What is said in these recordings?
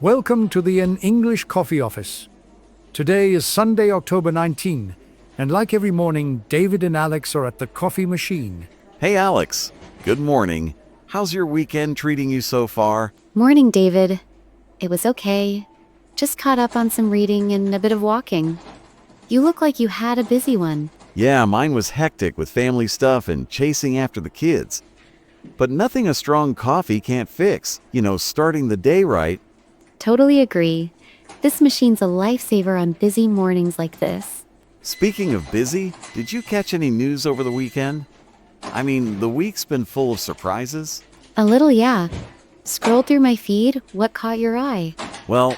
Welcome to the English Coffee Office. Today is Sunday, October 19, and like every morning, David and Alex are at the coffee machine. Hey Alex, good morning. How's your weekend treating you so far? Morning, David. It was okay. Just caught up on some reading and a bit of walking. You look like you had a busy one. Yeah, mine was hectic with family stuff and chasing after the kids. But nothing a strong coffee can't fix. Starting the day right. Totally agree. This machine's a lifesaver on busy mornings like this. Speaking of busy, did you catch any news over the weekend? The week's been full of surprises. A little, yeah. Scroll through my feed. What caught your eye? Well,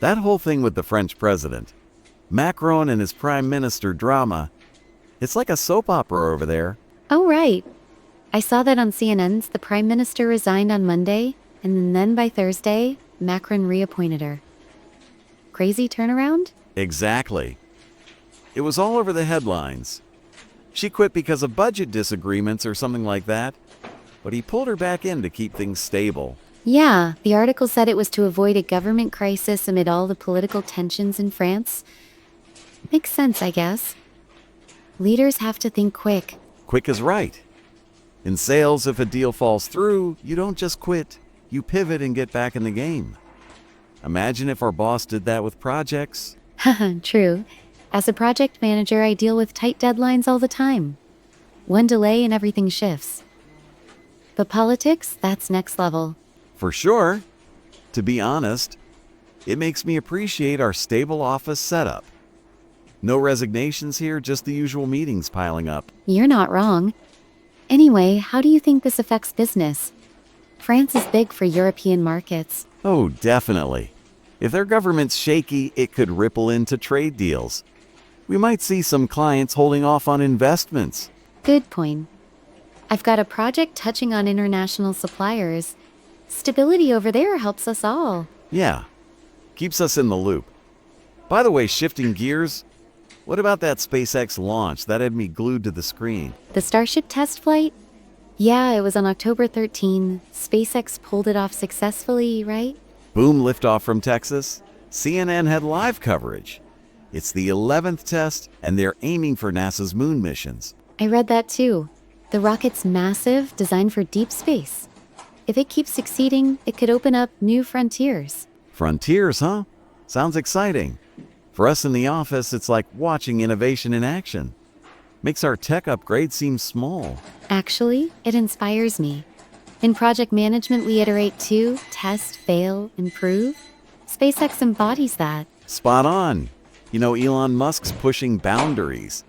that whole thing with the French president. Macron and his prime minister drama. It's like a soap opera over there. Oh, right. I saw that on CNN's the prime minister resigned on Monday, and then by Thursday, Macron reappointed her. Crazy turnaround? Exactly. It was all over the headlines. She quit because of budget disagreements or something like that, but he pulled her back in to keep things stable. Yeah, the article said it was to avoid a government crisis amid all the political tensions in France. Makes sense, I guess. Leaders have to think quick. Quick is right. In sales, if a deal falls through, you don't just quit. You pivot and get back in the game. Imagine if our boss did that with projects. Haha, true. As a project manager, I deal with tight deadlines all the time. One delay and everything shifts. But politics, that's next level. For sure. To be honest, it makes me appreciate our stable office setup. No resignations here, just the usual meetings piling up. You're not wrong. Anyway, how do you think this affects business? France is big for European markets. Oh, definitely. If their government's shaky, it could ripple into trade deals. We might see some clients holding off on investments. Good point. I've got a project touching on international suppliers. Stability over there helps us all. Yeah, keeps us in the loop. By the way, shifting gears, what about that SpaceX launch that had me glued to the screen? The Starship test flight? Yeah, it was on October 13. SpaceX pulled it off successfully, right? Boom, liftoff from Texas. CNN had live coverage. It's the 11th test, and they're aiming for NASA's moon missions. I read that too. The rocket's massive, designed for deep space. If it keeps succeeding, it could open up new frontiers. Frontiers, huh? Sounds exciting. For us in the office, it's like watching innovation in action. Makes our tech upgrade seem small. Actually, it inspires me. In project management, we iterate to, test, fail, improve. SpaceX embodies that. Spot on. Elon Musk's pushing boundaries.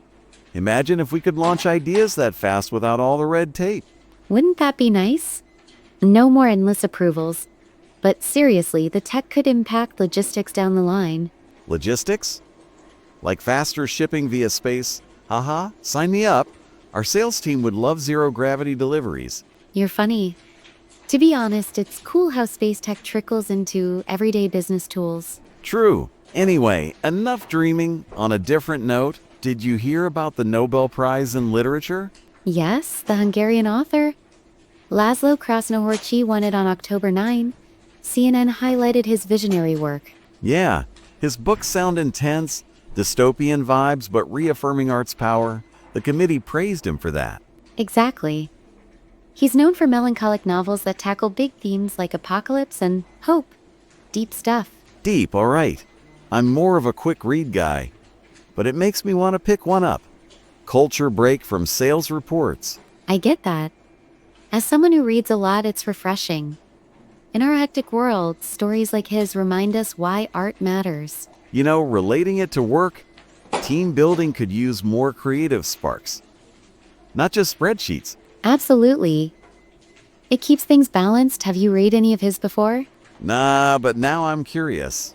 Imagine if we could launch ideas that fast without all the red tape. Wouldn't that be nice? No more endless approvals. But seriously, the tech could impact logistics down the line. Logistics? Like faster shipping via space? Haha, sign me up. Our sales team would love zero-gravity deliveries. You're funny. To be honest, it's cool how space tech trickles into everyday business tools. True. Anyway, enough dreaming. On a different note, did you hear about the Nobel Prize in Literature? Yes, the Hungarian author. Laszlo Krasznahorczy won it on October 9. CNN highlighted his visionary work. Yeah, his books sound intense, dystopian vibes, but reaffirming art's power. The committee praised him for that. Exactly. He's known for melancholic novels that tackle big themes like apocalypse and hope. Deep stuff. Deep, all right. I'm more of a quick read guy, but it makes me want to pick one up. Culture break from sales reports. I get that. As someone who reads a lot, it's refreshing. In our hectic world, stories like his remind us why art matters. Relating it to work, team building could use more creative sparks. Not just spreadsheets. Absolutely. It keeps things balanced. Have you read any of his before? Nah, but now I'm curious.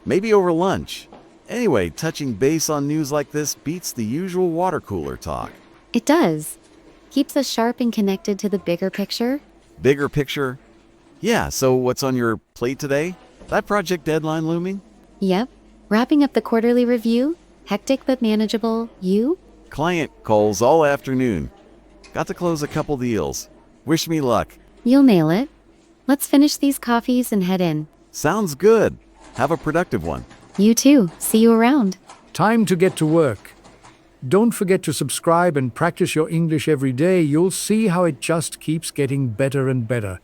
Maybe over lunch. Anyway, touching base on news like this beats the usual water cooler talk. It does. Keeps us sharp and connected to the bigger picture. Bigger picture? Yeah, so what's on your plate today? That project deadline looming? Yep. Wrapping up the quarterly review. Hectic but manageable. You? Client calls all afternoon. Got to close a couple deals. Wish me luck. You'll nail it. Let's finish these coffees and head in. Sounds good. Have a productive one. You too. See you around. Time to get to work. Don't forget to subscribe and practice your English every day. You'll see how it just keeps getting better and better.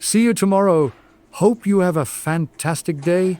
See you tomorrow. Hope you have a fantastic day.